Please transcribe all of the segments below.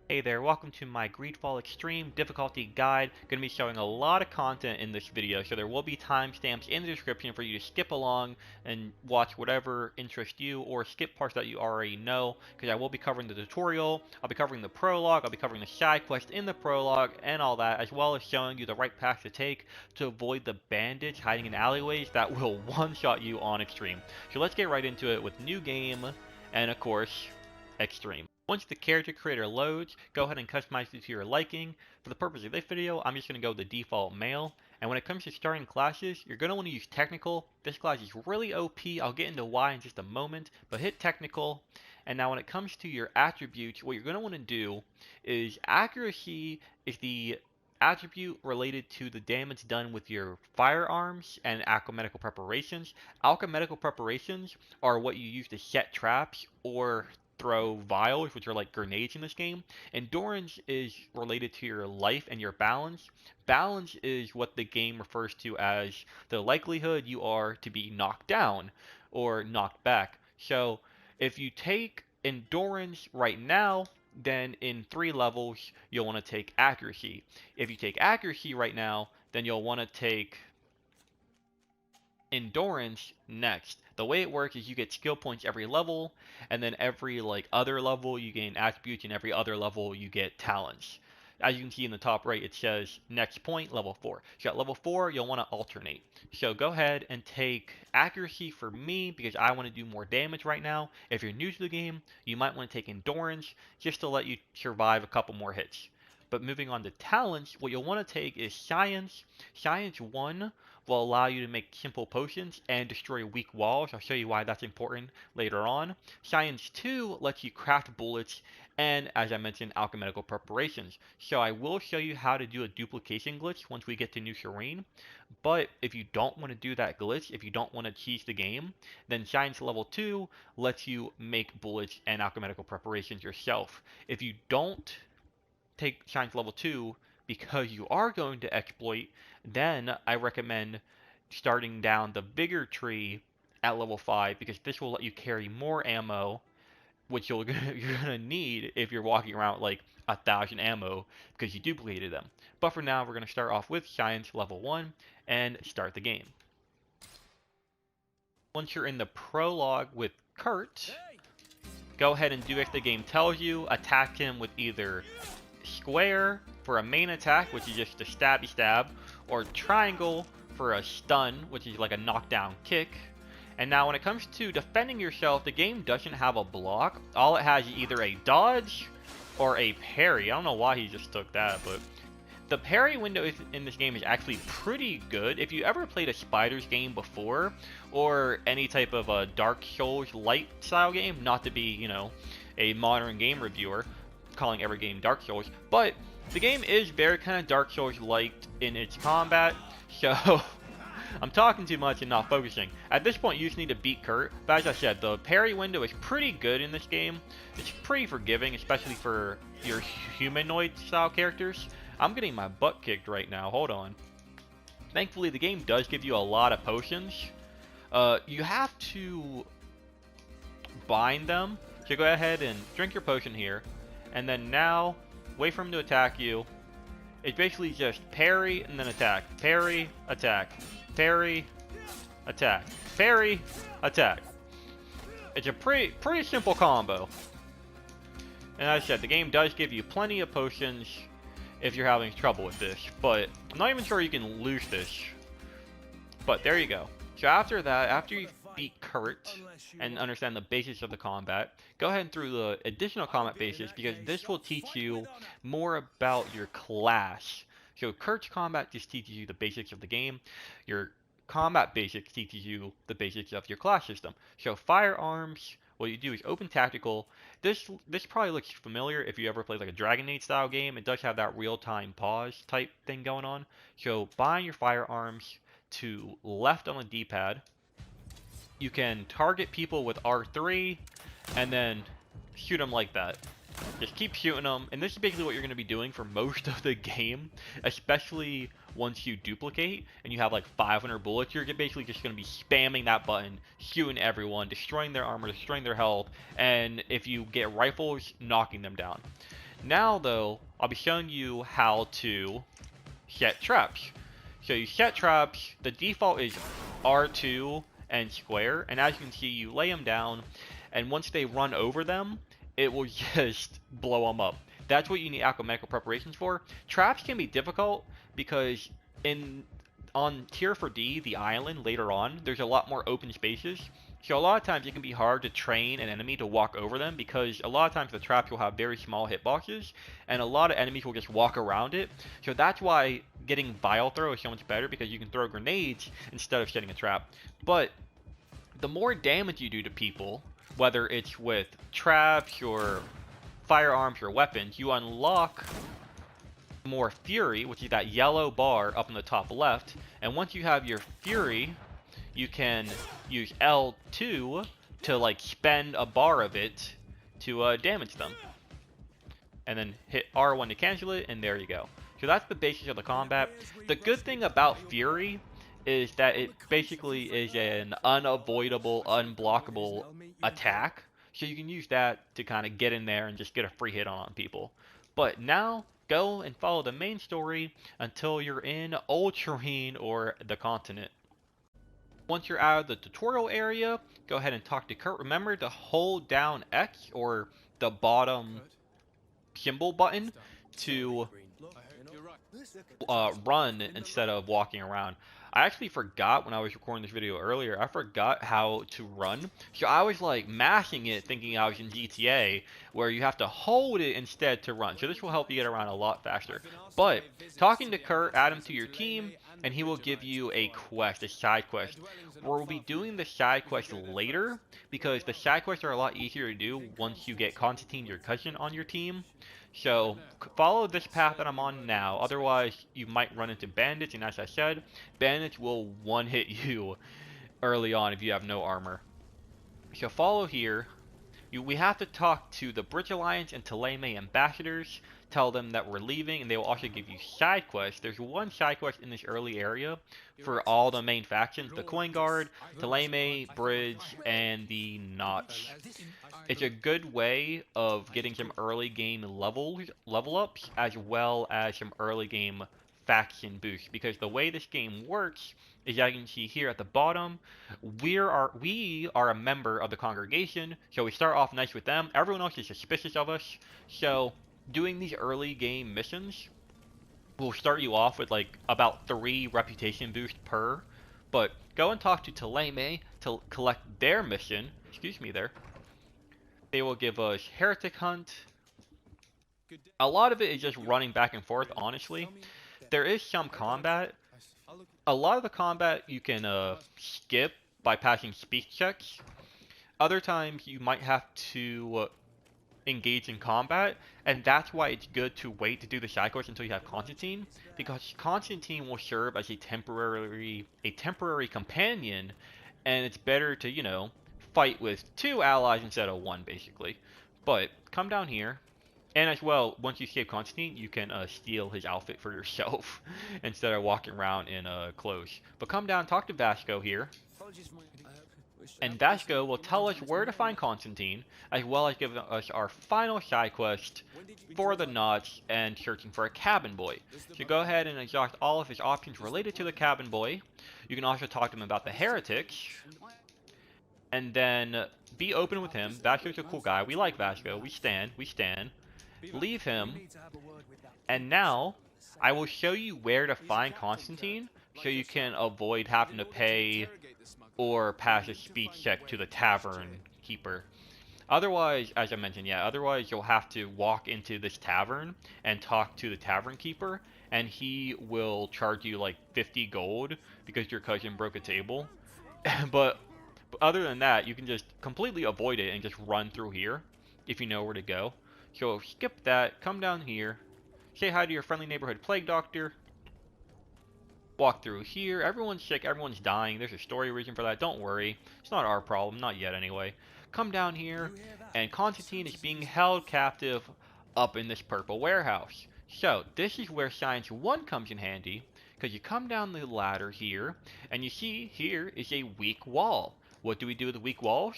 Hey there, welcome to my Greedfall Extreme difficulty guide. Going to be showing a lot of content in this video, so there will be timestamps in the description for you to skip along and watch whatever interests you, or skip parts that you already know, because I will be covering the tutorial, I'll be covering the prologue, I'll be covering the side quest in the prologue, and all that, as well as showing you the right path to take to avoid the bandits hiding in alleyways that will one-shot you on Extreme. So let's get right into it with new game, and of course, Extreme. Once the character creator loads, go ahead and customize it to your liking. For the purpose of this video, I'm just going to go with the default male. And when it comes to starting classes, you're going to want to use technical. This class is really OP. I'll get into why in just a moment, but hit technical. And now when it comes to your attributes, what you're going to want to do is accuracy is the attribute related to the damage done with your firearms and alchemical preparations. Alchemical preparations are what you use to set traps or throw vials, which are like grenades in this game. Endurance is related to your life and your balance. Balance is what the game refers to as the likelihood you are to be knocked down or knocked back. So if you take endurance right now, then in 3 levels you'll want to take accuracy. If you take accuracy right now, then you'll want to take endurance next. The way it works is you get skill points every level, and then every other level you gain attributes, and every other level you get talents. As you can see in the top right, it says next point, level 4. So at level 4, you'll want to alternate. So go ahead and take accuracy for me, because I want to do more damage right now. If you're new to the game, you might want to take endurance, just to let you survive a couple more hits. But moving on to talents, what you'll want to take is science. Science 1 will allow you to make simple potions and destroy weak walls. I'll show you why that's important later on. Science 2 lets you craft bullets and, as I mentioned, alchemical preparations. So I will show you how to do a duplication glitch once we get to New Serene. But if you don't want to do that glitch, if you don't want to cheese the game, then Science level 2 lets you make bullets and alchemical preparations yourself. If you don't take Science level 2 because you are going to exploit, then I recommend starting down the bigger tree at level 5, because this will let you carry more ammo, which you're gonna need if you're walking around like 1,000 ammo because you duplicated them. But for now, we're gonna start off with Science level 1 and start the game. Once you're in the prologue with Kurt, go ahead and do as the game tells you. Attack him with either square for a main attack, which is just a stabby stab, or triangle for a stun, which is like a knockdown kick. And now when it comes to defending yourself, the game doesn't have a block. All it has is either a dodge or a parry. I don't know why he just took that, but the parry window in this game is actually pretty good. If you ever played a Spiders game before, or any type of a Dark Souls light style game, not to be, a modern game reviewer, calling every game Dark Souls, but the game is very kind of Dark Souls-like in its combat, so I'm talking too much and not focusing. At this point, you just need to beat Kurt, but as I said, the parry window is pretty good in this game. It's pretty forgiving, especially for your humanoid-style characters. I'm getting my butt kicked right now, hold on. Thankfully, the game does give you a lot of potions. You have to bind them, so go ahead and drink your potion here. And then now, wait for him to attack you. It's basically just parry and then attack. Parry, attack. Parry, attack. Parry, attack. It's a pretty simple combo. And as I said, the game does give you plenty of potions if you're having trouble with this. But I'm not even sure you can lose this. But there you go. So after that, after you beat Kurt and understand the basics of the combat, go ahead and through the additional combat basics, because this will teach you more about your class. So Kurt's combat just teaches you the basics of the game. Your combat basics teaches you the basics of your class system. So firearms, what you do is open tactical. This probably looks familiar if you ever played like a Dragon Age style game. It does have that real-time pause type thing going on. So bind your firearms to left on the D-pad. You can target people with R3 and then shoot them like that. Just keep shooting them, and this is basically what you're going to be doing for most of the game, especially once you duplicate and you have like 500 bullets. You're basically just going to be spamming that button, shooting everyone, destroying their armor, destroying their health, and if you get rifles, knocking them down. Now though, I'll be showing you how to set traps. So you set traps, the default is R2 and square, and as you can see, you lay them down, and once they run over them, it will just blow them up. That's what you need alchemical preparations for. Traps can be difficult because on tier 4D, the island, later on, there's a lot more open spaces. So a lot of times it can be hard to train an enemy to walk over them because a lot of times the traps will have very small hitboxes and a lot of enemies will just walk around it. So that's why getting Vile Throw is so much better because you can throw grenades instead of setting a trap. But the more damage you do to people, whether it's with traps or firearms or weapons, you unlock more Fury, which is that yellow bar up in the top left. And once you have your Fury, you can use L2 to like spend a bar of it to damage them. And then hit R1 to cancel it, and there you go. So that's the basis of the combat. The good thing about Fury is that it basically is an unavoidable, unblockable attack. So you can use that to kind of get in there and just get a free hit on people. But now, go and follow the main story until you're in Old Serene or the continent. Once you're out of the tutorial area, go ahead and talk to Kurt. Remember to hold down X or the bottom symbol button to run instead of walking around. I actually forgot when I was recording this video earlier, I forgot how to run. So I was like mashing it thinking I was in GTA where you have to hold it instead to run. So this will help you get around a lot faster. But talking to Kurt, add him to your team and he will give you a quest, a side quest. We'll be doing the side quest later because the side quests are a lot easier to do once you get Constantin, your cousin, on your team. So follow this path that I'm on now, otherwise you might run into bandits, and as I said, bandits will one-hit you early on if you have no armor. So follow here. We have to talk to the Bridge Alliance and Taleme ambassadors, tell them that we're leaving, and they will also give you side quests. There's one side quest in this early area for all the main factions, the Coin Guard, Taleme, Bridge, and the Nauts. It's a good way of getting some early game level ups as well as some early game faction boosts, because the way this game works is, as you can see here at the bottom, we are a member of the congregation, so we start off nice with them. Everyone else is suspicious of us, so doing these early game missions will start you off with like about 3 reputation boosts per. But go and talk to Taleme to collect their mission. Excuse me there. They will give us Heretic Hunt. A lot of it is just running back and forth, honestly. There is some combat. A lot of the combat you can skip by passing speech checks. Other times you might have to engage in combat, and that's why it's good to wait to do the side quests until you have Constantin, because Constantin will serve as a temporary companion, and it's better to, you know, fight with 2 allies instead of 1, basically. But come down here, and as well, once you save Constantin, you can steal his outfit for yourself instead of walking around in clothes. But come down, talk to Vasco here, and Vasco will tell us where to find Constantin, as well as give us our final side quest for the Nauts and searching for a cabin boy. So go ahead and exhaust all of his options related to the cabin boy. You can also talk to him about the heretics, and then be open with him. Vasco's a cool guy. We like Vasco. We stand. Leave him. And now, I will show you where to find Constantin, so you can avoid having to pay or pass a speech check to the tavern keeper. Otherwise, as I mentioned, otherwise you'll have to walk into this tavern and talk to the tavern keeper, and he will charge you like 50 gold because your cousin broke a table. But other than that, you can just completely avoid it and just run through here if you know where to go. So skip that, come down here, say hi to your friendly neighborhood plague doctor, walk through here. Everyone's sick, everyone's dying. There's a story reason for that. Don't worry. It's not our problem, not yet anyway. Come down here, and Constantin is being held captive up in this purple warehouse. So, this is where Science 1 comes in handy, because you come down the ladder here, and you see here is a weak wall. What do we do with the weak walls?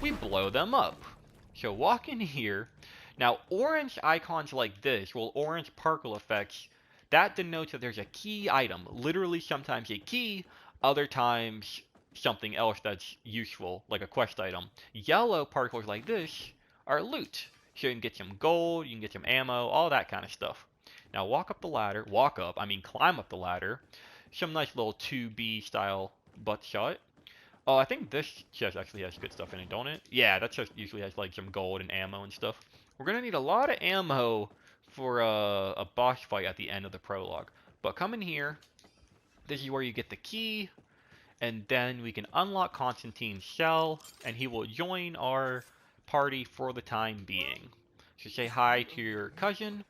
We blow them up. So walk in here. Now, orange icons like this, well, orange particle effects, that denotes that there's a key item. Literally, sometimes a key, other times something else that's useful, like a quest item. Yellow particles like this are loot. So you can get some gold, you can get some ammo, all that kind of stuff. Now, walk up the ladder. Climb up the ladder. Some nice little 2B style butt shot. Oh, I think this chest actually has good stuff in it, don't it? Yeah, that chest usually has like some gold and ammo and stuff. We're gonna need a lot of ammo for a boss fight at the end of the prologue. But come in here. This is where you get the key, and then we can unlock Constantine's cell, and he will join our party for the time being. So say hi to your cousin.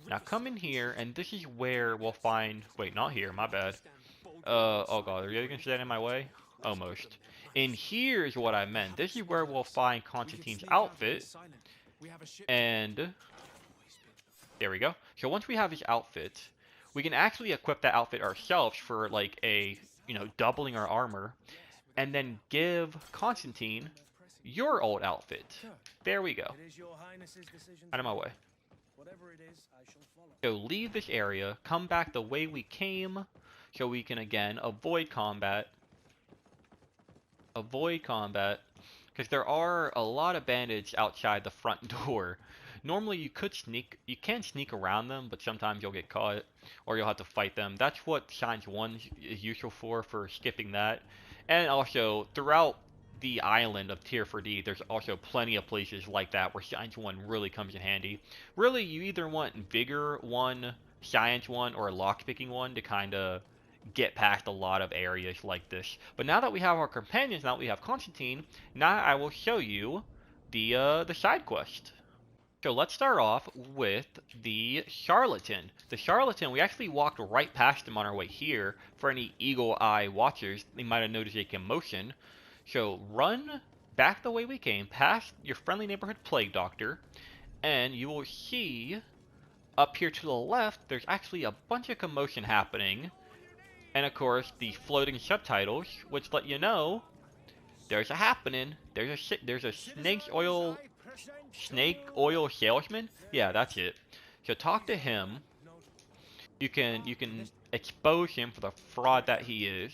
Now come in here, and this is where we'll find. Wait, not here. My bad. Oh god, are you gonna stand in my way? Almost. In here is what I meant. This is where we'll find Constantine's outfit. And there we go. So once we have his outfit, we can actually equip that outfit ourselves for like a, doubling our armor. And then give Constantine your old outfit. There we go. Out of my way. So leave this area, come back the way we came, so we can again avoid combat. Because there are a lot of bandits outside the front door. Normally you can sneak around them, but sometimes you'll get caught, or you'll have to fight them. That's what Science 1 is useful for skipping that. And also, throughout the island of Tier 4D, there's also plenty of places like that where Science 1 really comes in handy. Really, you either want Vigor 1, Science 1, or Lockpicking 1 to kind of get past a lot of areas like this. But now that we have our companions, now that we have Constantine, now I will show you the side quest. So let's start off with the Charlatan. The Charlatan, we actually walked right past him on our way here. For any eagle eye watchers, they might have noticed a commotion. So run back the way we came, past your friendly neighborhood plague doctor, and you will see up here to the left, there's actually a bunch of commotion happening. And of course, the floating subtitles, which let you know there's a happening. There's a snake oil salesman. Yeah, that's it. So talk to him. You can expose him for the fraud that he is,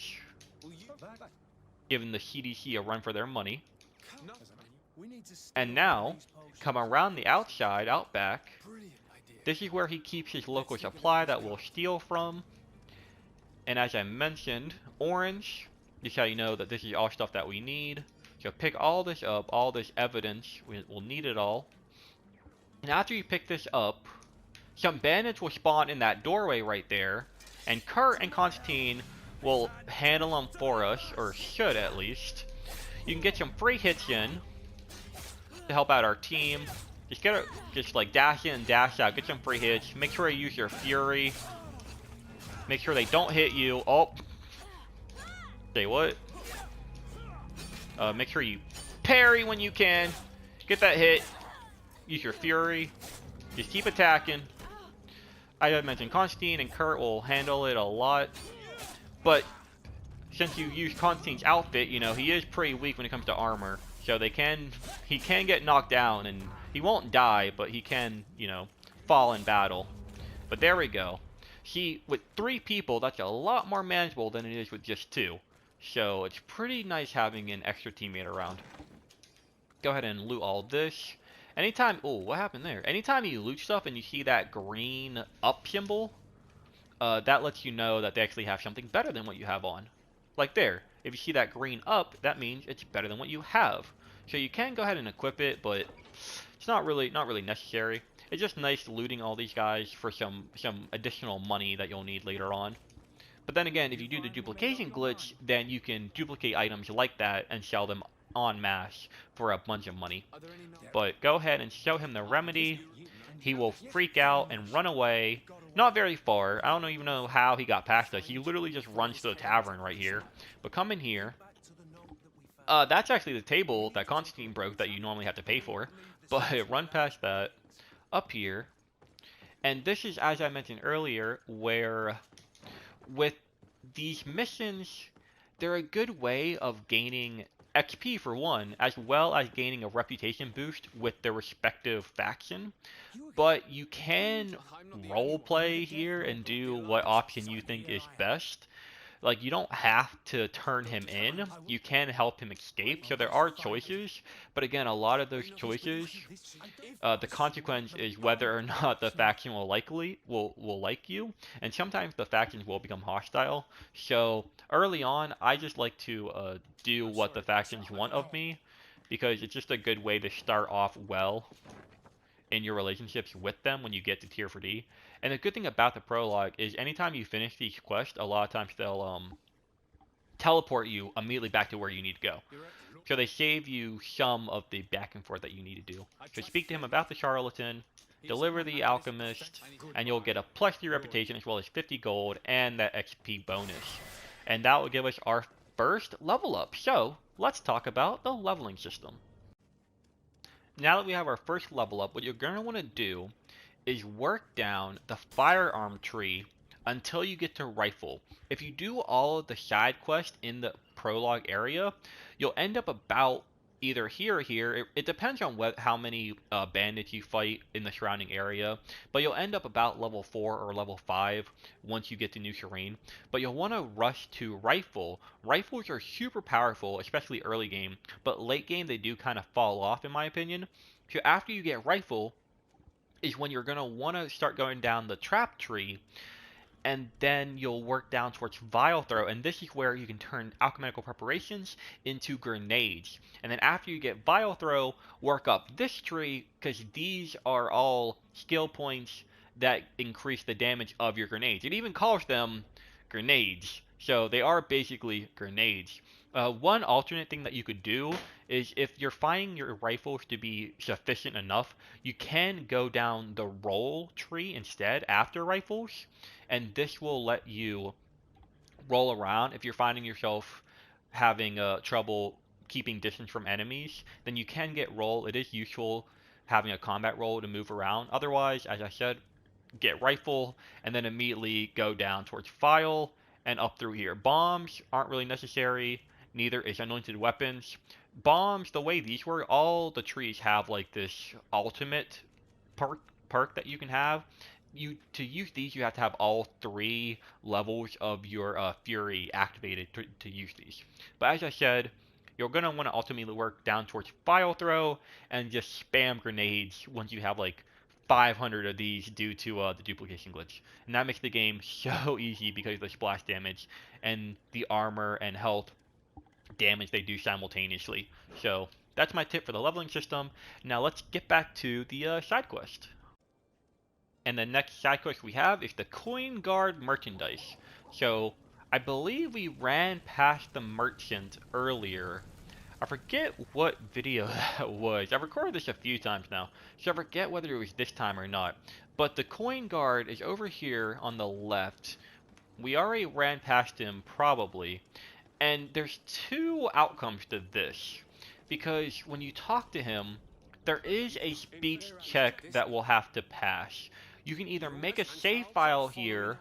giving the CDC a run for their money. And now, come around the outside, out back. This is where he keeps his local supply that we'll steal from. And as I mentioned, orange, just how you know that this is all stuff that we need. So pick all this up, all this evidence, we'll need it all. And after you pick this up, some bandits will spawn in that doorway right there, and Kurt and Constantine will handle them for us, or should at least. You can get some free hits in to help out our team. Just like dash in and dash out, get some free hits. Make sure you use your fury. Make sure they don't hit you. Oh. Say what? Make sure you parry when you can. Get that hit. Use your fury. Just keep attacking. I mentioned Constantine and Kurt will handle it a lot. But since you use Constantine's outfit, he is pretty weak when it comes to armor. So he can get knocked down, and he won't die, but he can, fall in battle. But there we go. With 3 people, that's a lot more manageable than it is with just 2. So it's pretty nice having an extra teammate around. Go ahead and loot all this. Anytime, oh, what happened there? Anytime you loot stuff and you see that green up symbol, that lets you know that they actually have something better than what you have on. Like there, if you see that green up, that means it's better than what you have. So you can go ahead and equip it, but it's not really necessary. It's just nice looting all these guys for some additional money that you'll need later on. But then again, if you do the duplication glitch, then you can duplicate items like that and sell them en masse for a bunch of money. But go ahead and show him the remedy. He will freak out and run away. Not very far. I don't even know how he got past us. He literally just runs to the tavern right here. But come in here. That's actually the table that Constantine broke that you normally have to pay for. But run past that. Up here. And this is, as I mentioned earlier, where with these missions, they're a good way of gaining XP for one, as well as gaining a reputation boost with their respective faction. But you can roleplay here and do what option you think is best. Like, you don't have to turn him in. You can help him escape. So there are choices, but again, a lot of those choices, the consequence is whether or not the faction will like you, and sometimes the factions will become hostile. So early on, I just like to do what the factions want of me, because it's just a good way to start off well in your relationships with them when you get to tier 4D. And the good thing about the prologue is anytime you finish these quests, a lot of times they'll teleport you immediately back to where you need to go. So they save you some of the back and forth that you need to do. So speak to him about the Charlatan, deliver the Alchemist, and you'll get a +3 reputation as well as 50 gold and that XP bonus. And that will give us our first level up. So let's talk about the leveling system. Now that we have our first level up, what you're going to want to do is work down the firearm tree until you get to rifle. If you do all of the side quests in the prologue area, you'll end up about either here or here. It depends on how many bandits you fight in the surrounding area, but you'll end up about level 4 or level 5 once you get to New Serene. But you'll want to rush to rifle. Rifles are super powerful, especially early game, but late game they do kind of fall off in my opinion. So after you get rifle is when you're going to want to start going down the trap tree, and then you'll work down towards Vile Throw, and this is where you can turn alchemical preparations into grenades. And then after you get Vile Throw, work up this tree, because these are all skill points that increase the damage of your grenades. It even calls them grenades, so they are basically grenades. One alternate thing that you could do is if you're finding your rifles to be sufficient enough, you can go down the roll tree instead after rifles, and this will let you roll around. If you're finding yourself having trouble keeping distance from enemies, then you can get roll. It is useful having a combat roll to move around. Otherwise, as I said, get rifle and then immediately go down towards file and up through here. Bombs aren't really necessary, neither is anointed weapons. Bombs, the way these work, all the trees have like this ultimate perk that you can have. To use these, you have to have all 3 levels of your Fury activated to use these. But as I said, you're going to want to ultimately work down towards File Throw and just spam grenades once you have like 500 of these due to the duplication glitch. And that makes the game so easy because of the splash damage and the armor and health damage they do simultaneously. So that's my tip for the leveling system. Now let's get back to the side quest. And the next side quest we have is the Coin Guard merchandise. So I believe we ran past the merchant earlier. I forget what video that was. I've recorded this a few times now, so I forget whether it was this time or not. But the Coin Guard is over here on the left. We already ran past him, probably. And there's 2 outcomes to this. Because when you talk to him, there is a speech check that we'll have to pass. You can either make a save file here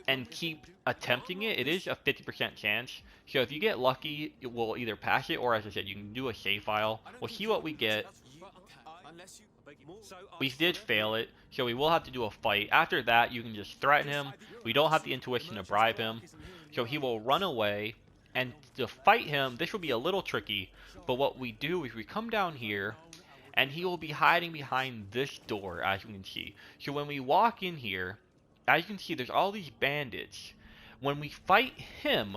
and keep attempting it. It is a 50% chance. So if you get lucky, it will either pass it, or as I said, you can do a save file. We'll see what we get. We did fail it, so we will have to do a fight. After that, you can just threaten him. We don't have the intuition to bribe him. So he will run away. And to fight him, this will be a little tricky. But what we do is we come down here, and he will be hiding behind this door, as you can see. So when we walk in here, as you can see, there's all these bandits. When we fight him,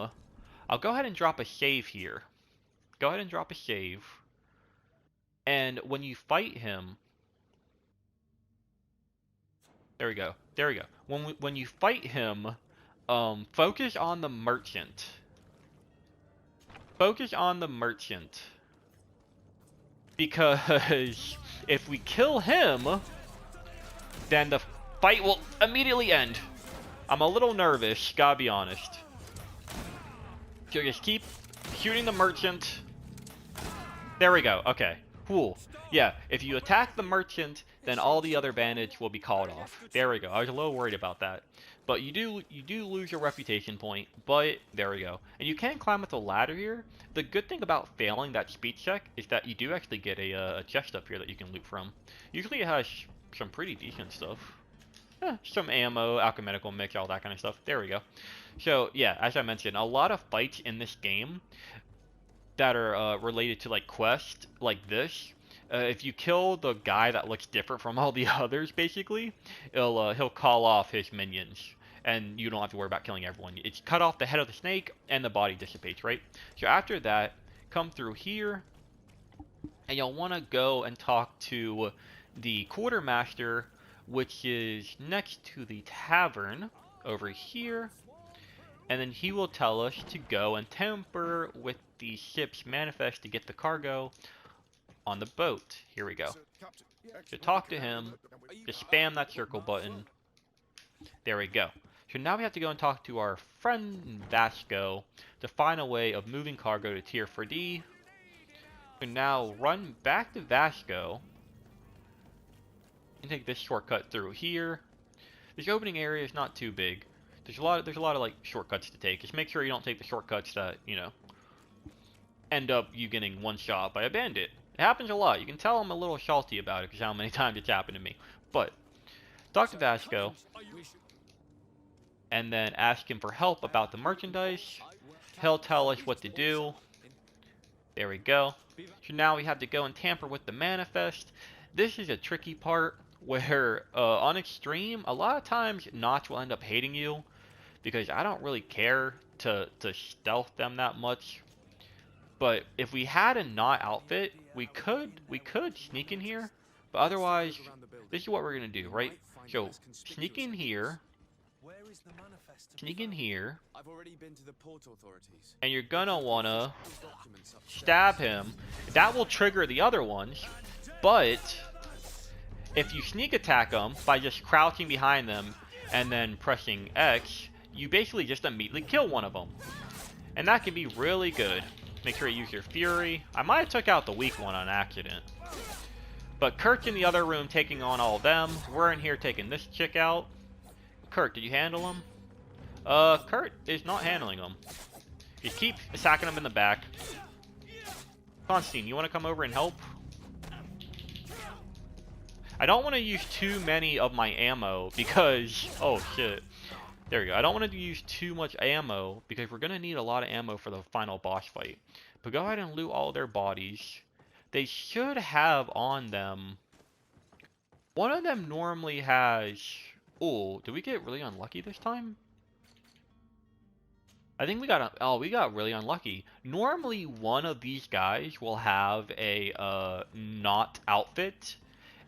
I'll go ahead and drop a save here. Go ahead and drop a save. And when you fight him, there we go. There we go. When you fight him, focus on the merchant. Focus on the merchant. Because if we kill him, then the fight will immediately end. I'm a little nervous, gotta be honest. So just keep shooting the merchant. There we go, okay. Cool. Yeah, if you attack the merchant, then all the other bandage will be called off. There we go. I was a little worried about that. But you do lose your reputation point, but there we go. And you can climb up the ladder here. The good thing about failing that speed check is that you do actually get a chest up here that you can loot from. Usually it has some pretty decent stuff. Some ammo, alchemical mix, all that kind of stuff. There we go. So yeah, as I mentioned, a lot of fights in this game that are related to like quests like this. If you kill the guy that looks different from all the others, basically, he'll call off his minions, and you don't have to worry about killing everyone. It's cut off the head of the snake, and the body dissipates, right? So after that, come through here, and you'll want to go and talk to the quartermaster, which is next to the tavern over here, and then he will tell us to go and tamper with the ship's manifest to get the cargo on the boat. Here we go. So talk to him, just spam that circle button. There we go. So now we have to go and talk to our friend Vasco to find a way of moving cargo to Tier 4D. So now run back to Vasco and take this shortcut through here. This opening area is not too big. There's a lot of like shortcuts to take. Just make sure you don't take the shortcuts that, you know, end up you getting one shot by a bandit. It happens a lot. You can tell I'm a little salty about it because how many times it's happened to me. But talk to Vasco and then ask him for help about the merchandise. He'll tell us what to do. There we go. So now we have to go and tamper with the manifest. This is a tricky part where on extreme, a lot of times Nauts will end up hating you because I don't really care to stealth them that much. But if we had a Naut outfit, we could sneak in here. But otherwise, this is what we're gonna do, right? So sneak in here. Sneak in here. And you're gonna wanna stab him. That will trigger the other ones. But if you sneak attack them by just crouching behind them and then pressing X, you basically just immediately kill one of them. And that can be really good. Make sure you use your Fury. I might have took out the weak one on accident. But Kurt's in the other room taking on all of them. We're in here taking this chick out. Kurt, did you handle him? Kurt is not handling him. You keep attacking him in the back. Constantin, you want to come over and help? I don't want to use too many of my ammo because... Oh, shit. There we go. I don't want to use too much ammo because we're going to need a lot of ammo for the final boss fight. But go ahead and loot all their bodies. They should have on them... One of them normally has... Oh, did we get really unlucky this time? I think we got... Oh, we got really unlucky. Normally, one of these guys will have a Naut outfit.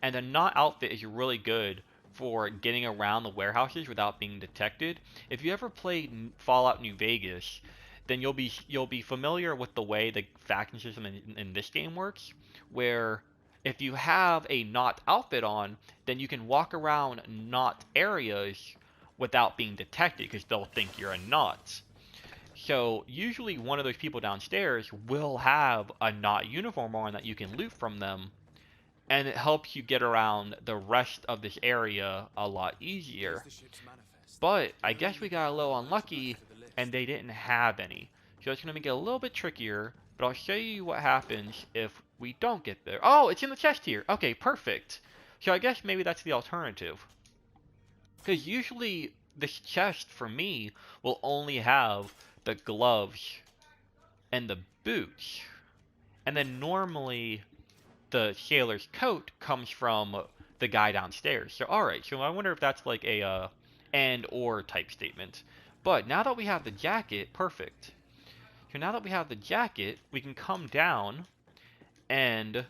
And the Naut outfit is really good for getting around the warehouses without being detected. If you ever played Fallout New Vegas, then you'll be familiar with the way the faction system in this game works, where if you have a Naut outfit on, then you can walk around Naut areas without being detected because they'll think you're a Naut. So usually one of those people downstairs will have a Naut uniform on that you can loot from them, and it helps you get around the rest of this area a lot easier. But I guess we got a little unlucky and they didn't have any. So it's going to make it a little bit trickier, but I'll show you what happens if we don't get there. Oh, it's in the chest here. Okay, perfect. So I guess maybe that's the alternative. Because usually this chest for me will only have the gloves and the boots. And then normally the sailor's coat comes from the guy downstairs. So alright, so I wonder if that's like a and or type statement. But now that we have the jacket, perfect. So now that we have the jacket, we can come down and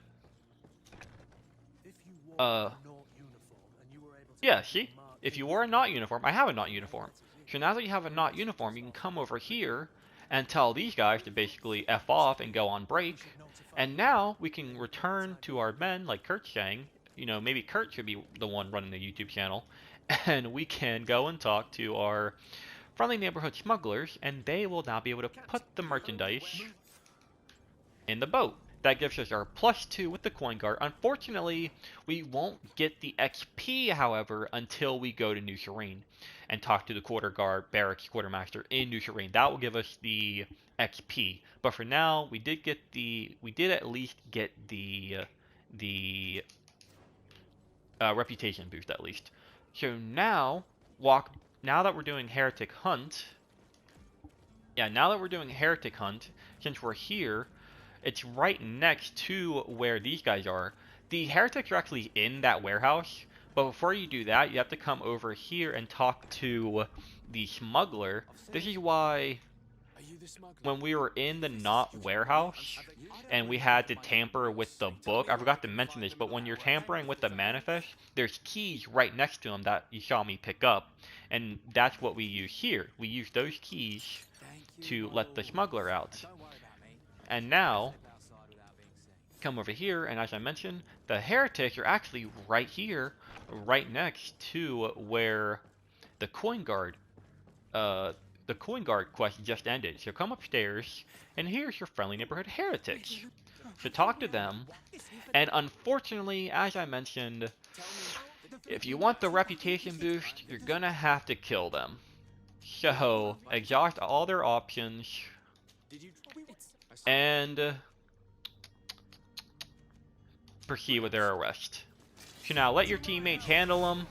yeah, see? If you wore a Naut uniform, I have a Naut uniform. So now that you have a Naut uniform, you can come over here and tell these guys to basically F off and go on break. And now we can return to our men, like Kurt's saying. You know, maybe Kurt should be the one running the YouTube channel. And we can go and talk to our friendly neighborhood smugglers, and they will now be able to put the merchandise in the boat. That gives us our +2 with the coin guard. Unfortunately, we won't get the XP, however, until we go to New Serene and talk to the quarter guard, barracks quartermaster in New Serene. That will give us the XP. But for now, we did at least get the reputation boost at least. So now that we're doing Heretic Hunt, since we're here, it's right next to where these guys are. The heretics are actually in that warehouse, but before you do that, you have to come over here and talk to the smuggler. This is why when we were in the Nauts warehouse and we had to tamper with the book, I forgot to mention this, but when you're tampering with the manifest, there's keys right next to them that you saw me pick up, and that's what we use here. We use those keys to let the smuggler out. And now, come over here, and as I mentioned, the heretics are actually right here, right next to where the coin guard quest just ended. So come upstairs, and here's your friendly neighborhood heretics. So talk to them, and unfortunately, as I mentioned, if you want the reputation boost, you're gonna have to kill them. So exhaust all their options, and proceed with their arrest. So now let your teammates handle them.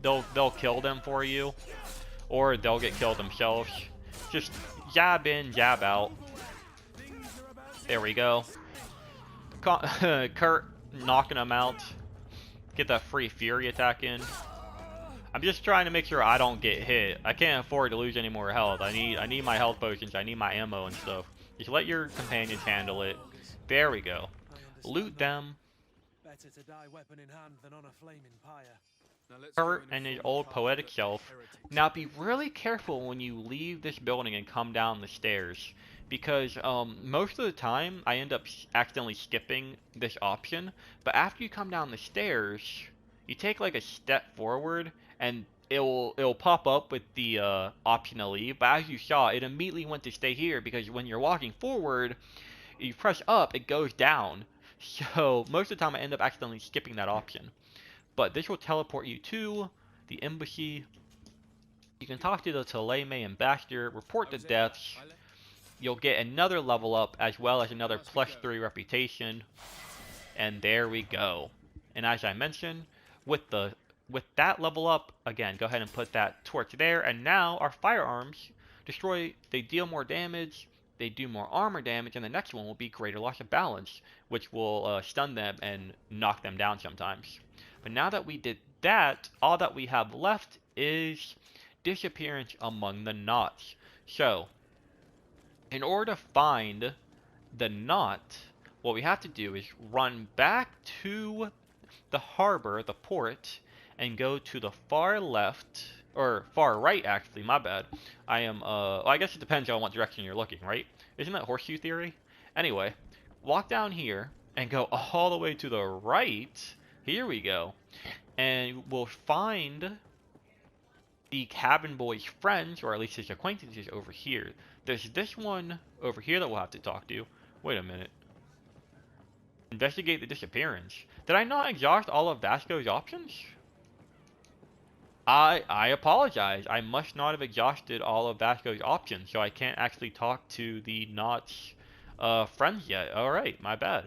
They'll kill them for you, or they'll get killed themselves. Just jab in, jab out. There we go. Kurt knocking them out. Get that free fury attack in. I'm just trying to make sure I don't get hit. I can't afford to lose any more health. I need my health potions. I need my ammo and stuff. Just let your companions handle it. There we go. Loot them. Better to die weapon in hand than on a flaming pyre. Kurt and his old poetic self. Now be really careful when you leave this building and come down the stairs, because most of the time I end up accidentally skipping this option, but after you come down the stairs, you take like a step forward and it'll pop up with the option to leave, but as you saw, it immediately went to stay here, because when you're walking forward, you press up, it goes down. So most of the time I end up accidentally skipping that option. But this will teleport you to the embassy. You can talk to the Theleme ambassador, report the deaths. You'll get another level up as well as another +3 reputation. And there we go. And as I mentioned, with that level up, again, go ahead and put that torch there. And now our firearms they deal more damage, they do more armor damage, and the next one will be greater loss of balance, which will stun them and knock them down sometimes. But now that we did that, all that we have left is Disappearance among the Nauts. So, in order to find the Naut, what we have to do is run back to the harbor, the port, and go to the far left, or far right actually, my bad. I guess it depends on what direction you're looking, right? Isn't that horseshoe theory? Anyway, walk down here and go all the way to the right. Here we go. And we'll find the cabin boy's friends, or at least his acquaintances, over here. There's this one over here that we'll have to talk to. Wait a minute. Investigate the disappearance. Did I not exhaust all of Vasco's options? I apologize. I must not have exhausted all of Vasco's options, so I can't actually talk to the Nauts friends yet. Alright, my bad.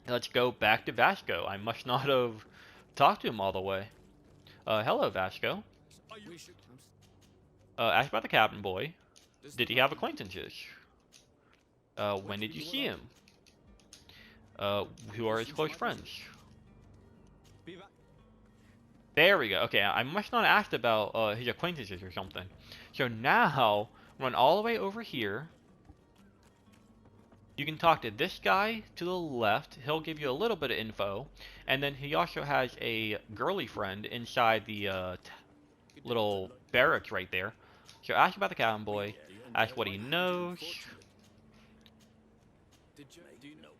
Let's go back to Vasco. I must not have talked to him all the way. Hello, Vasco. Ask about the cabin boy. Did he have acquaintances? When did you see him? Who are his close friends? There we go. Okay, I must not have asked about his acquaintances or something. So now, run all the way over here. You can talk to this guy to the left. He'll give you a little bit of info. And then he also has a girly friend inside the little barracks right there. So ask about the cabin boy. Ask what he knows.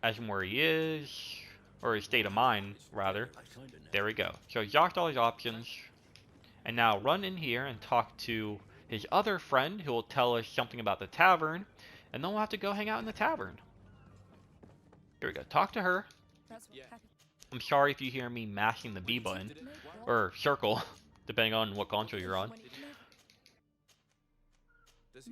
Ask him where he is. Or his state of mind, rather. There we go. So exhaust all his options. And now run in here and talk to his other friend, who will tell us something about the tavern. And then we'll have to go hang out in the tavern. Here we go. Talk to her. I'm sorry if you hear me mashing the B button or circle, depending on what console you're on.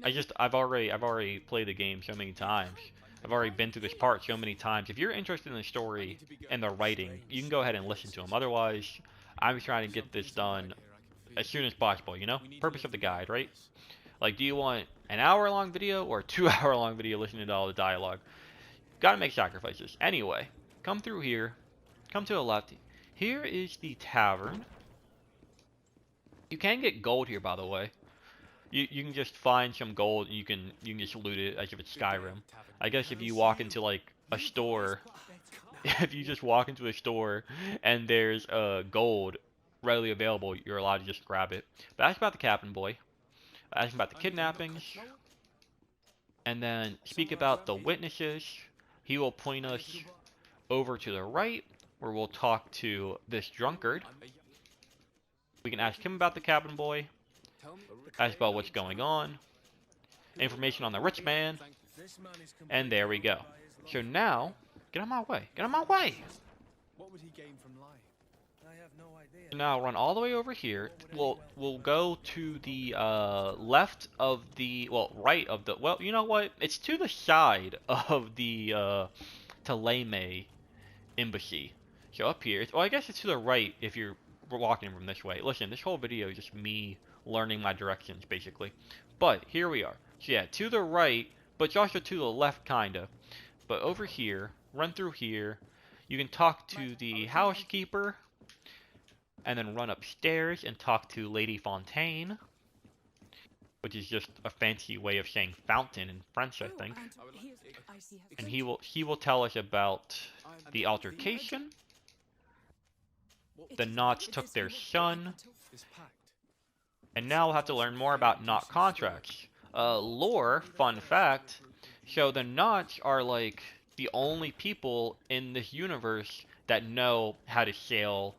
I've already played the game so many times. I've already been through this part so many times. If you're interested in the story and the writing, you can go ahead and listen to them. Otherwise, I'm trying to get this done as soon as possible, you know? Purpose of the guide, right? Like, do you want an hour-long video or a 2-hour-long video listening to all the dialogue? Gotta make sacrifices. Anyway, come through here. Come to the left. Here is the tavern. You can get gold here, by the way. You can just find some gold and you can just loot it as if it's Skyrim. I guess if you walk into like a store, if you just walk into a store and there's gold readily available, you're allowed to just grab it. But ask about the cabin boy. Ask about the kidnappings. And then speak about the witnesses. He will point us over to the right where we'll talk to this drunkard. We can ask him about the cabin boy. Ask about what's going on. Information on the rich man. And there we go. So now, get out of my way. Get out of my way! What would he gain from lying? I have no idea. So now run all the way over here. We'll go to the left of the, well, right of the, well, you know what? It's to the side of the Taleme embassy. So up here, well, I guess it's to the right if you're walking from this way. Listen, this whole video is just me learning my directions, basically. But here we are. So yeah, to the right, but it's also to the left, kinda. But over here, run through here. You can talk to the housekeeper, and then run upstairs and talk to Lady Fontaine, which is just a fancy way of saying fountain in French, I think. And he will tell us about the altercation. The Nauts took their son. And now we'll have to learn more about Naut contracts. Lore, fun fact, so the Nauts are like the only people in this universe that know how to sail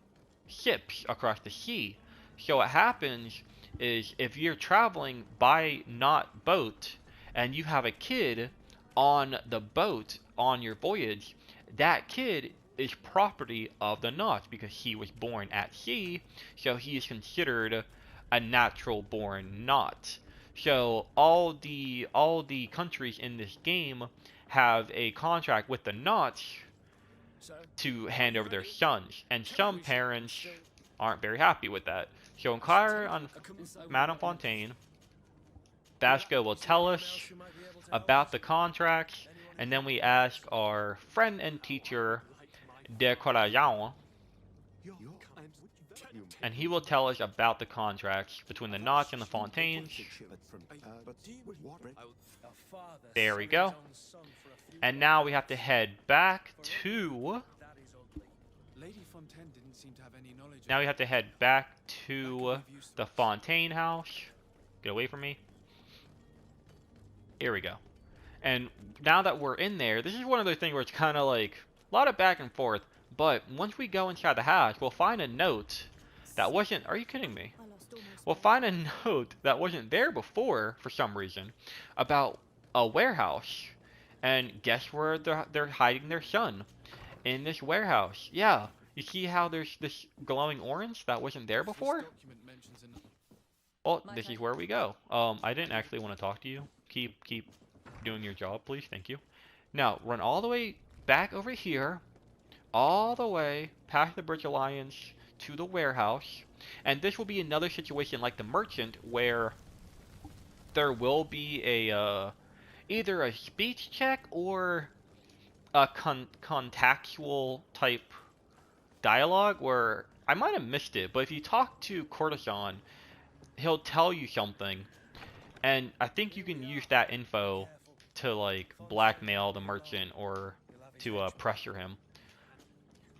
ships across the sea. So what happens is if you're traveling by Naut boat and you have a kid on the boat on your voyage, that kid is property of the Nauts because he was born at sea, so he is considered a natural born Naut. So all the countries in this game have a contract with the Nauts to hand over their sons, and some parents aren't very happy with that. So inquire on Madame Fontaine. Vasco will tell us about the contracts, and then we ask our friend and teacher, De Corajan, and he will tell us about the contracts between the Nauts and the Fontaines. There we go. And now we have to head back to... Now we have to head back to the Fontaine house. Get away from me. Here we go. And now that we're in there, this is one of those things where it's kind of like a lot of back and forth. But once we go inside the house, we'll find a note that wasn't... Are you kidding me? We'll find a note that wasn't there before, for some reason, about a warehouse. And guess where they're hiding their son? In this warehouse. Yeah. You see how there's this glowing orange that wasn't there before? Well, this is where we go. I didn't actually want to talk to you. Keep doing your job, please. Thank you. Now, run all the way back over here. All the way past the Bridge Alliance to the warehouse. And this will be another situation like the merchant where there will be a either a speech check or a contextual type dialogue where I might have missed it, but if you talk to Courtesan, he'll tell you something, and I think you can use that info to like blackmail the merchant or to pressure him.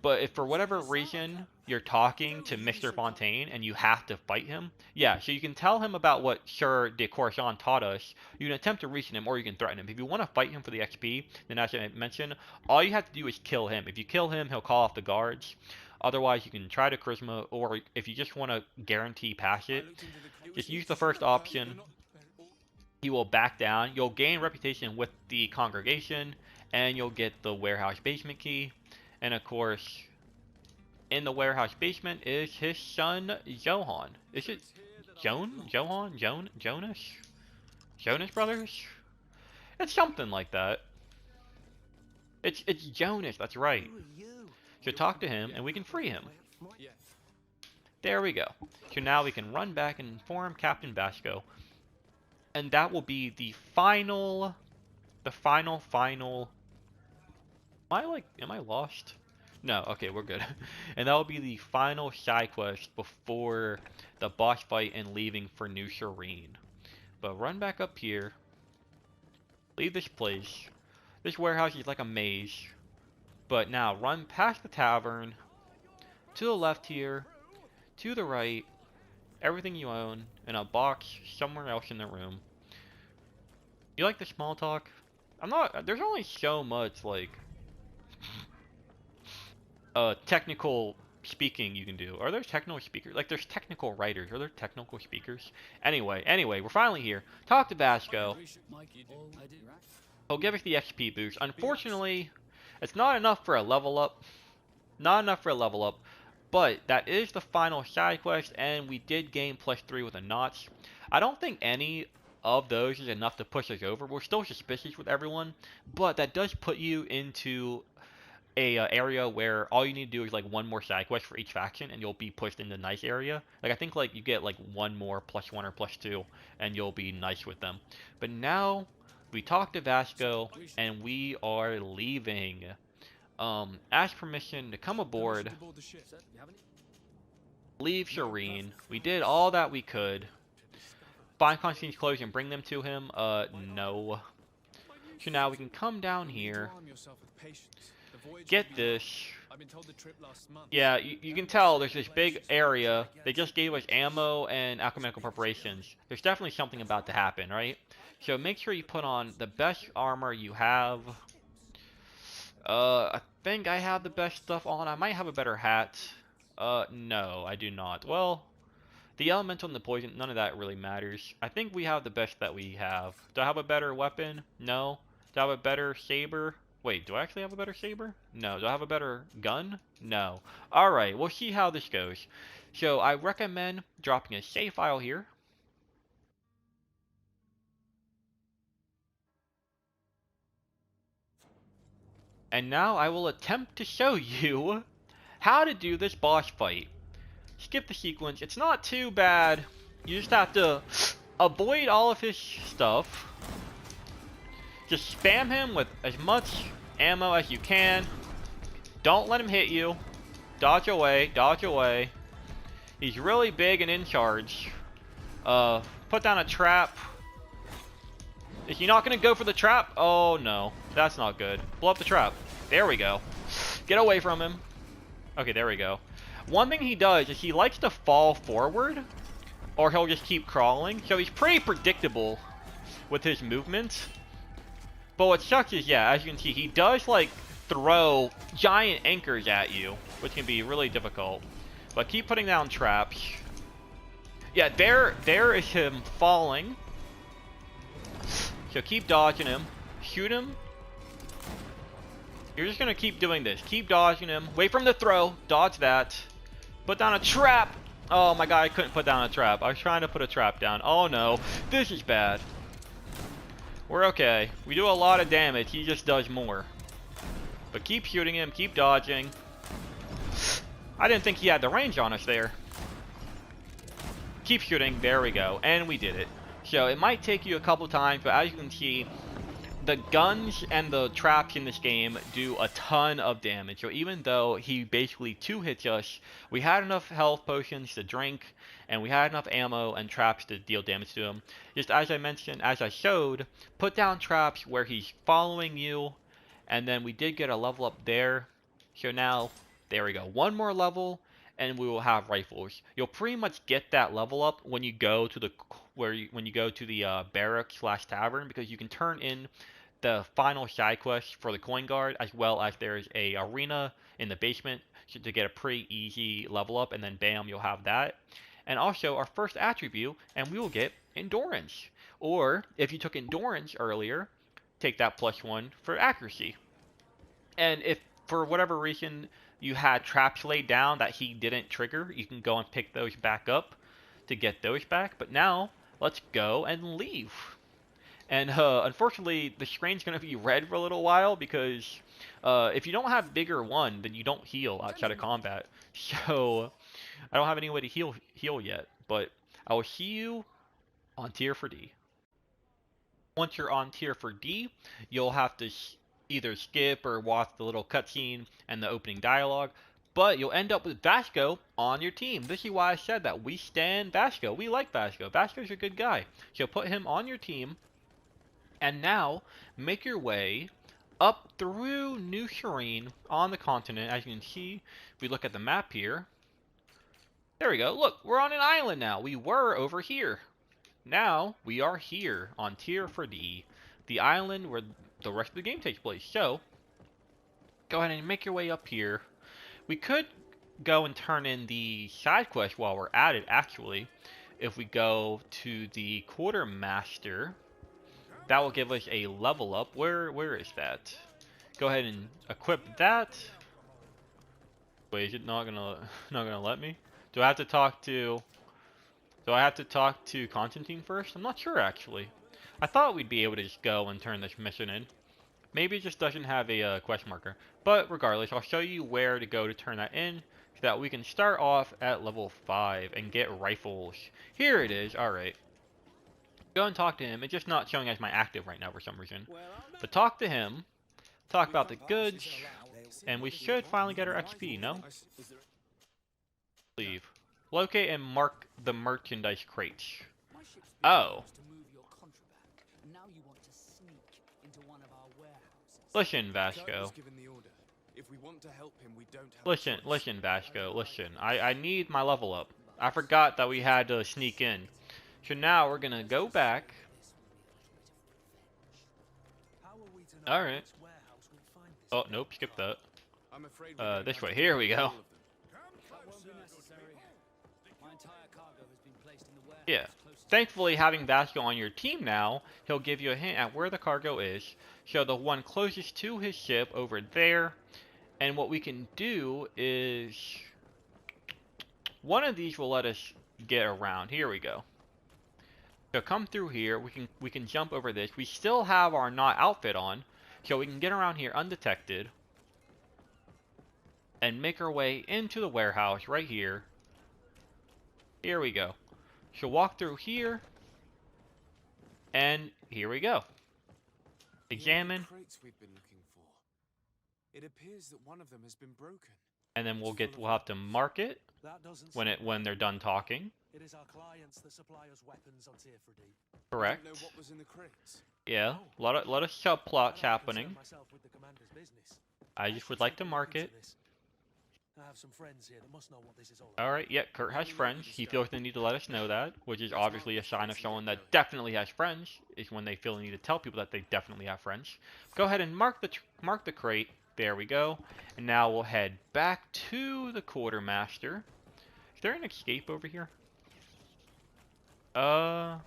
But if for whatever reason you're talking to Mr. Fontaine and you have to fight him, yeah, so you can tell him about what Sir de Courson taught us. You can attempt to reason him or you can threaten him. If you want to fight him for the XP, then as I mentioned, all you have to do is kill him. If you kill him, he'll call off the guards. Otherwise, you can try to charisma, or if you just want to guarantee pass it, just use the first option. He will back down. You'll gain reputation with the congregation, and you'll get the warehouse basement key. And of course, in the warehouse basement is his son, Johann. Is it Johann? Jonas? Jonas Brothers? It's something like that. It's Jonas, that's right. So talk to him, and we can free him. There we go. So now we can run back and inform Captain Vasco. And that will be the final... Am I lost? No, okay, we're good. And that will be the final side quest before the boss fight and leaving for New Serene. But run back up here. Leave this place. This warehouse is like a maze. But now run past the tavern. To the left here. To the right. Everything you own in a box somewhere else in the room. You like the small talk? There's only so much, like, technical speaking you can do. Are there technical speakers? Like, there's technical writers. Are there technical speakers? Anyway, we're finally here. Talk to Vasco. He'll give us the XP boost. Unfortunately, it's not enough for a level up. Not enough for a level up. But that is the final side quest, and we did gain +3 with the Nauts. I don't think any of those is enough to push us over. We're still suspicious with everyone, but that does put you into a area where all you need to do is like one more side quest for each faction, and you'll be pushed into nice area. Like I think like you get like one more +1 or +2, and you'll be nice with them. But now we talked to Vasco, and we are leaving. Ask permission to come aboard. Leave Serene. We did all that we could. Find Constantin's clothes and bring them to him. No. So now we can come down here. Get this. Yeah, you can tell there's this big area. They just gave us ammo and alchemical preparations. There's definitely something about to happen, right? So make sure you put on the best armor you have. I think I have the best stuff on. I might have a better hat. No, I do not. Well, the elemental and the poison, none of that really matters. I think we have the best that we have. Do I have a better weapon? No. Do I have a better saber? Wait, do I actually have a better saber? No. Do I have a better gun? No. Alright, we'll see how this goes. So, I recommend dropping a save file here. And now I will attempt to show you how to do this boss fight. Skip the sequence. It's not too bad. You just have to avoid all of his stuff. Just spam him with as much ammo as you can. Don't let him hit you. Dodge away. Dodge away. He's really big and in charge. Put down a trap. Is he not going to go for the trap? Oh, no. That's not good. Blow up the trap. There we go. Get away from him. Okay, there we go. One thing he does is he likes to fall forward, or he'll just keep crawling. So he's pretty predictable with his movements. But what sucks is, yeah, as you can see, he does, like, throw giant anchors at you, which can be really difficult. But keep putting down traps. Yeah, there is him falling. So keep dodging him. Shoot him. You're just going to keep doing this. Keep dodging him. Wait for him to throw. Dodge that. Put down a trap. Oh my god, I couldn't put down a trap. I was trying to put a trap down. Oh no. This is bad. We're okay. We do a lot of damage. He just does more. But keep shooting him. Keep dodging. I didn't think he had the range on us there. Keep shooting. There we go. And we did it. So it might take you a couple times, but as you can see, the guns and the traps in this game do a ton of damage. So even though he basically two-hits us, we had enough health potions to drink, and we had enough ammo and traps to deal damage to him. Just as I mentioned, as I showed, put down traps where he's following you, and then we did get a level up there. So now, there we go. One more level, and we will have rifles. You'll pretty much get that level up when you go to the barrack/tavern, because you can turn in the final side quest for the coin guard, as well as there's a arena in the basement to get a pretty easy level up, and then bam, you'll have that. And also our first attribute, and we will get endurance. Or if you took endurance earlier, take that +1 for accuracy. And if for whatever reason you had traps laid down that he didn't trigger, you can go and pick those back up to get those back. But now, let's go and leave. And unfortunately, the screen's going to be red for a little while because if you don't have bigger 1, then you don't heal outside of combat. So I don't have any way to heal yet. But I will see you on tier for D. Once you're on tier for D, you'll have to either skip or watch the little cutscene and the opening dialogue, but you'll end up with Vasco on your team. This is why I said that we stand Vasco. We like Vasco. Vasco's a good guy. So put him on your team, and now make your way up through New Serene on the continent. As you can see, if we look at the map here, there we go. Look, we're on an island now. We were over here. Now, we are here on tier for D, the island where the rest of the game takes place. So, go ahead and make your way up here. We could go and turn in the side quest while we're at it, actually. If we go to the quartermaster, that will give us a level up. Where is that? Go ahead and equip that. Wait, is it not gonna let me? Do I have to talk to Constantin first? I'm not sure, actually. I thought we'd be able to just go and turn this mission in. Maybe it just doesn't have a quest marker. But regardless, I'll show you where to go to turn that in so that we can start off at level 5 and get rifles. Here it is. Alright. Go and talk to him. It's just not showing as my active right now for some reason. But talk to him. Talk about the goods. And we should finally get our XP, no? Leave. Locate and mark the merchandise crates. Oh. Listen, Vasco. Listen, Vasco, listen. I need my level up. I forgot that we had to sneak in. So now we're gonna go back. Alright. Oh, nope, skip that. This way. Here we go. Yeah. Thankfully, having Vasco on your team now, he'll give you a hint at where the cargo is. So the one closest to his ship over there. And what we can do is one of these will let us get around. Here we go. So come through here. We can jump over this. We still have our not outfit on, so we can get around here undetected and make our way into the warehouse right here. Here we go. So walk through here, and here we go. Examine. It appears that one of them has been broken. And then we'll have to mark it when they're done talking. It is our clients that supply us weapons on tier for D. Correct. Know what was in the crates? Yeah, a lot of subplots happening. I just would like to mark it. I have some friends here that must know what this is all about. Alright, yeah, Kurt has friends. He feels the need to let us know that, which is obviously a sign of someone that definitely has friends, is when they feel the need to tell people that they definitely have friends. Go ahead and mark the crate. There we go. And now we'll head back to the quartermaster. Is there an escape over here? No,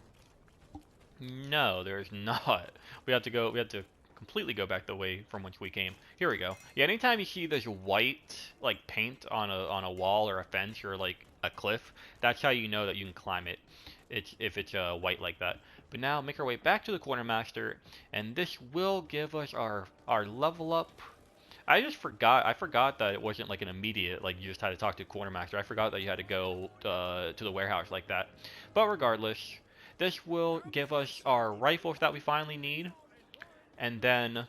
there's not. We have to completely go back the way from which we came. Here we go. Yeah, anytime you see this white like paint on a wall or a fence or like a cliff, that's how you know that you can climb it. If it's white like that. But now make our way back to the quartermaster, and this will give us our level up. I forgot that it wasn't like an immediate, like you just had to talk to quartermaster. I forgot that you had to go to the warehouse like that. But regardless, this will give us our rifles that we finally need. And then,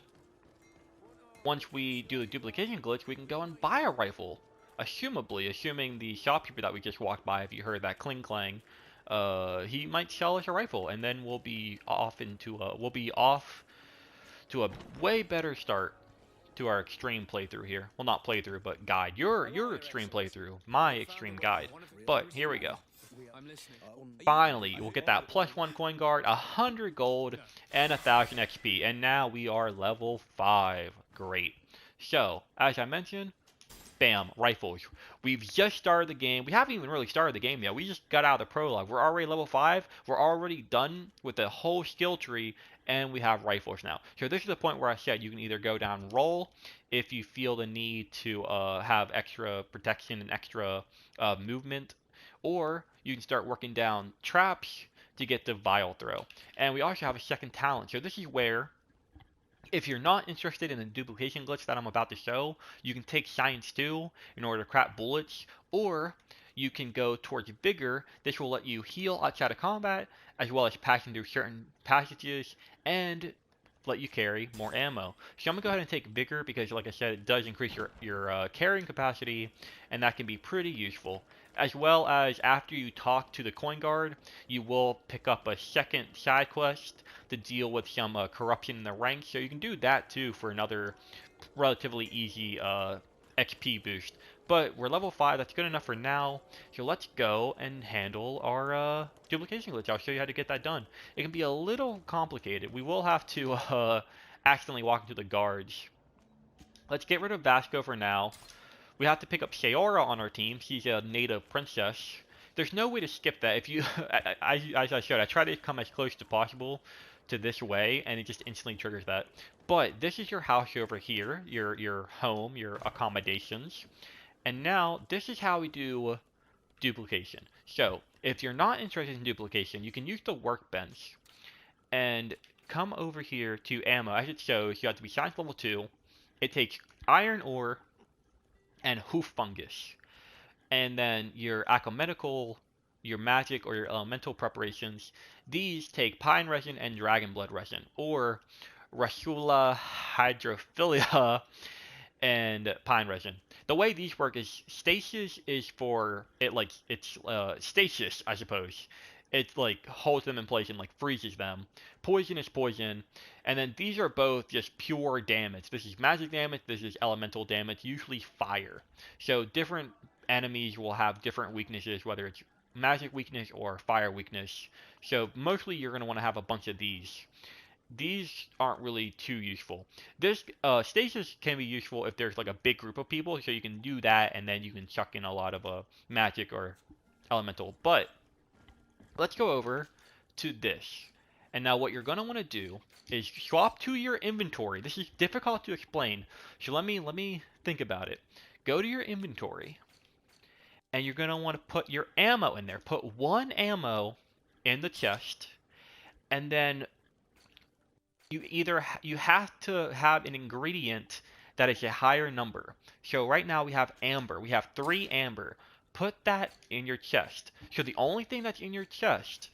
once we do the duplication glitch, we can go and buy a rifle. Assuming the shopkeeper that we just walked by, if you heard that cling clang, he might sell us a rifle, and then we'll be off to a way better start to our extreme playthrough here. Well, not playthrough, but guide. Your extreme playthrough, my extreme guide. But here we go. Finally, we'll get that +1 coin guard, 100 gold, and 1000 XP. And now we are level 5. Great. So, as I mentioned, bam, rifles. We've just started the game. We haven't even really started the game yet. We just got out of the prologue. We're already level 5. We're already done with the whole skill tree, and we have rifles now. So this is the point where I said you can either go down roll if you feel the need to have extra protection and extra movement, or you can start working down traps to get the vial throw. And we also have a second talent. So this is where, if you're not interested in the duplication glitch that I'm about to show, you can take Science 2 in order to craft bullets, or you can go towards Vigor. This will let you heal outside of combat, as well as passing through certain passages, and let you carry more ammo. So I'm going to go ahead and take Vigor, because like I said, it does increase your carrying capacity, and that can be pretty useful. As well as after you talk to the coin guard, you will pick up a second side quest to deal with some corruption in the ranks. So you can do that too for another relatively easy XP boost. But we're level 5, that's good enough for now. So let's go and handle our duplication glitch. I'll show you how to get that done. It can be a little complicated. We will have to accidentally walk into the guards. Let's get rid of Vasco for now. We have to pick up Sayora on our team. She's a native princess. There's no way to skip that. If you, as I showed, I try to come as close as possible to this way, and it just instantly triggers that. But this is your house over here, your home, your accommodations. And now, this is how we do duplication. So, if you're not interested in duplication, you can use the workbench and come over here to ammo. As it shows, you have to be science level 2. It takes iron ore and hoof fungus. And then your alchemical, your magic, or your elemental preparations, these take pine resin and dragon blood resin, or Rasula hydrophilia and pine resin. The way these work is stasis is for it, like it's stasis, I suppose. It like holds them in place and like freezes them. Poison is poison, and then these are both just pure damage. This is magic damage, this is elemental damage, usually fire. So different enemies will have different weaknesses, whether it's magic weakness or fire weakness. So mostly you're going to want to have a bunch of these. These aren't really too useful. This stasis can be useful if there's like a big group of people, so you can do that and then you can chuck in a lot of magic or elemental. But let's go over to this. And now what you're going to want to do is swap to your inventory. This is difficult to explain, so let me think about it. Go to your inventory, and you're going to want to put your ammo in there. Put 1 ammo in the chest, and then you have to have an ingredient that is a higher number. So right now we have amber. We have 3 amber. Put that in your chest. So the only thing that's in your chest,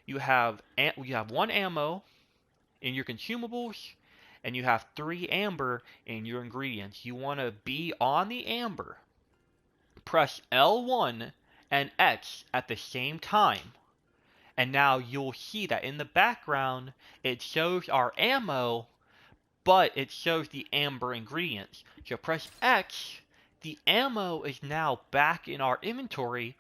you have 1 ammo in your consumables, and you have 3 amber in your ingredients. You want to be on the amber. Press L1 and X at the same time. And now you'll see that in the background, it shows our ammo, but it shows the amber ingredients. So press X, the ammo is now back in our inventory.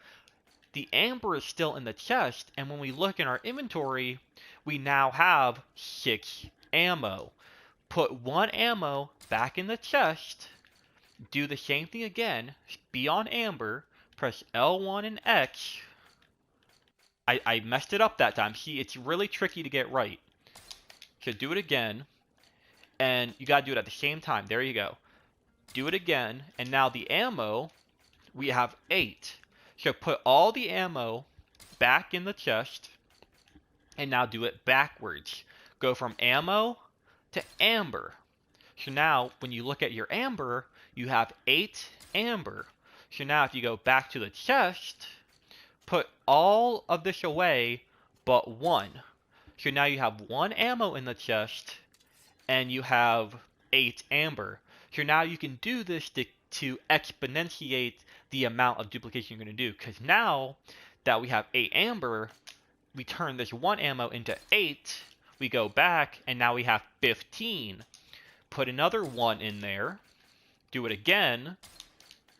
The amber is still in the chest, and when we look in our inventory, we now have 6 ammo. Put 1 ammo back in the chest, do the same thing again, be on amber, press L1 and X. I messed it up that time. See, it's really tricky to get right. So do it again, and you gotta do it at the same time. There you go. Do it again, and now the ammo, we have 8. So put all the ammo back in the chest, and now do it backwards. Go from ammo to amber. So now, when you look at your amber, you have 8 amber. So now if you go back to the chest, put all of this away but 1. So now you have 1 ammo in the chest, and you have 8 amber. So now you can do this to exponentiate the amount of duplication you're going to do. Because now that we have 8 amber, we turn this 1 ammo into 8. We go back, and now we have 15. Put another 1 in there. Do it again.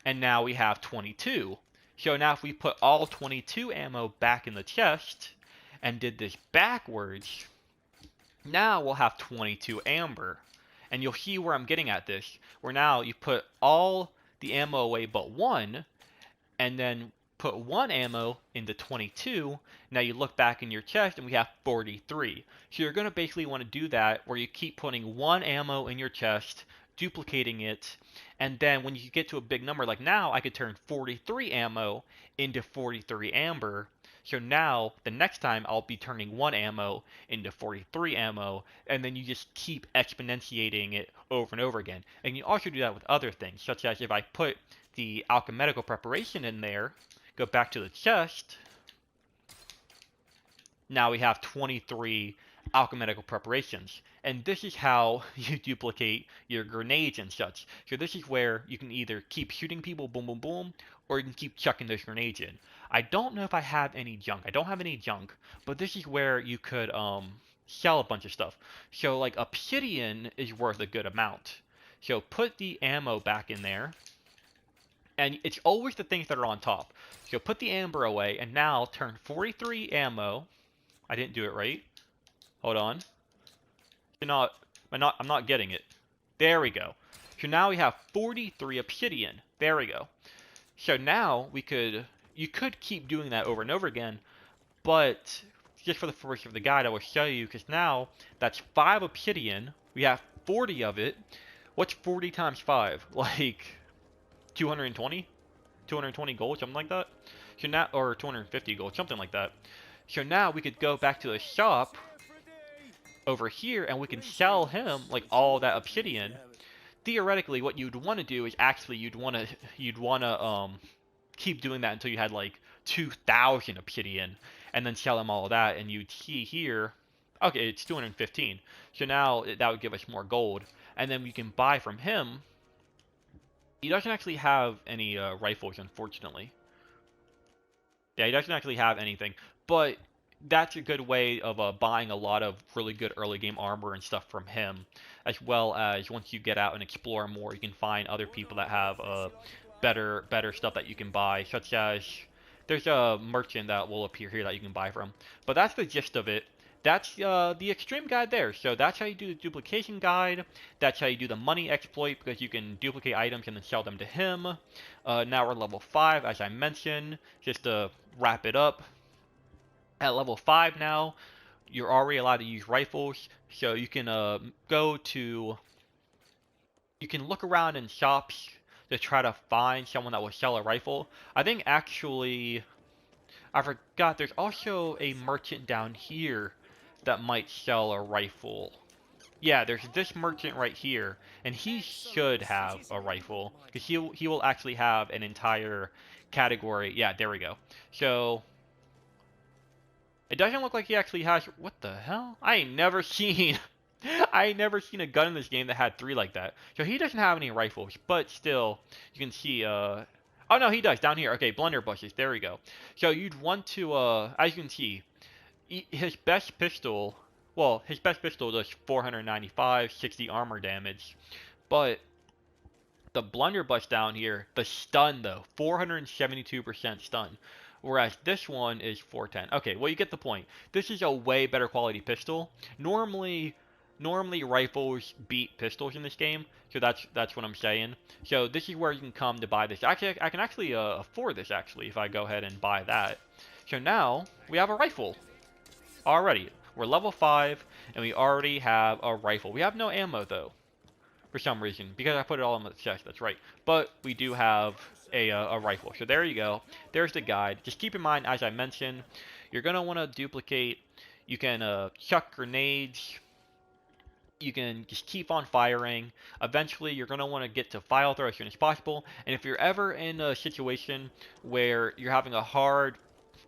And now we have 22. So now if we put all 22 ammo back in the chest and did this backwards, now we'll have 22 amber. And you'll see where I'm getting at this. Where now you put all the ammo away but one, and then put one ammo into 22, now you look back in your chest and we have 43. So you're going to basically want to do that where you keep putting one ammo in your chest, duplicating it, and then when you get to a big number, like now I could turn 43 ammo into 43 amber. So now the next time I'll be turning one ammo into 43 ammo, and then you just keep exponentiating it over and over again. And you also do that with other things, such as if I put the alchemical preparation in there, go back to the chest, now we have 23 alchemical preparations. And this is how you duplicate your grenades and such. So this is where you can either keep shooting people, boom, boom, boom, or you can keep chucking those grenades in. I don't know if I have any junk. I don't have any junk, but this is where you could sell a bunch of stuff. So like obsidian is worth a good amount. So put the ammo back in there. And it's always the things that are on top. So put the amber away, and now turn 43 ammo. I didn't do it right. Hold on. I'm not getting it. There we go. So now we have 43 obsidian. There we go. So now you could keep doing that over and over again, but just for the first of the guide, I will show you, because now that's 5 obsidian. We have 40 of it. What's 40 times 5? Like 220? 220 gold, something like that. So now, or 250 gold, something like that. So now we could go back to the shop over here and we can sell him like all that obsidian. Theoretically, what you'd want to do is actually you'd want to keep doing that until you had like 2,000 obsidian, and then sell him all of that, and you'd see here, okay, it's 215. So now that would give us more gold, and then we can buy from him. He doesn't actually have any rifles, unfortunately. Yeah, he doesn't actually have anything, but that's a good way of buying a lot of really good early game armor and stuff from him, as well as once you get out and explore more, you can find other people that have better stuff that you can buy, such as there's a merchant that will appear here that you can buy from. But that's the gist of it. That's the extreme guide there. So that's how you do the duplication guide. That's how you do the money exploit, because you can duplicate items and then sell them to him. Now we're level 5, as I mentioned, just to wrap it up. At level 5 now, you're already allowed to use rifles, so you can you can look around in shops to try to find someone that will sell a rifle. I think actually, I forgot, there's also a merchant down here that might sell a rifle. Yeah, there's this merchant right here, and he should have a rifle, because he will actually have an entire category. Yeah, there we go. So it doesn't look like he actually has. What the hell? I ain't never seen a gun in this game that had 3 like that. So he doesn't have any rifles, but still, you can see. Oh no, he does down here. Okay, blunderbushes. There we go. So you'd want to, as you can see, his best pistol. Well, his best pistol does 495, 60 armor damage, but the blunderbuss down here, the stun though, 472% stun. Whereas this one is 410. Okay, well, you get the point. This is a way better quality pistol. Normally rifles beat pistols in this game, so that's what I'm saying. So this is where you can come to buy this. Actually, I can actually afford this, actually, if I go ahead and buy that. So now we have a rifle already. We're level 5, and we already have a rifle. We have no ammo, though, for some reason, because I put it all in the chest, that's right. But we do have a rifle. So there you go. There's the guide. Just keep in mind, as I mentioned, you're going to want to duplicate. You can chuck grenades. You can just keep on firing. Eventually, you're going to want to get to file throw as soon as possible. And if you're ever in a situation where you're having a hard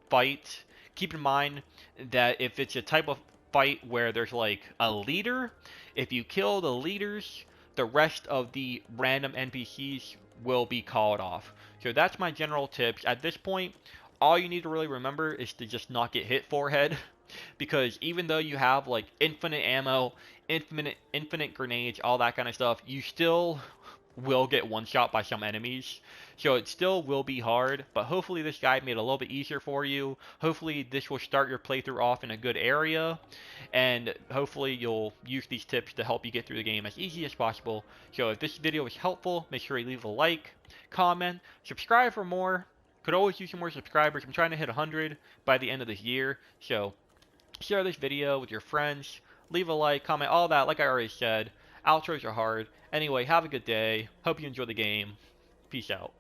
fight, keep in mind that if it's a type of fight where there's like a leader, if you kill the leaders, the rest of the random NPCs will be called off. So that's my general tips. At this point, all you need to really remember is to just not get hit forehead, because even though you have like infinite ammo, infinite grenades, all that kind of stuff, you still will get one-shot by some enemies. So it still will be hard, but hopefully this guide made it a little bit easier for you. Hopefully this will start your playthrough off in a good area, and hopefully you'll use these tips to help you get through the game as easy as possible. So if this video was helpful, make sure you leave a like, comment, subscribe for more. Could always use some more subscribers. I'm trying to hit 100 by the end of this year, so share this video with your friends, leave a like, comment, all that, like I already said. Outros are hard. Anyway, have a good day. Hope you enjoy the game. Peace out.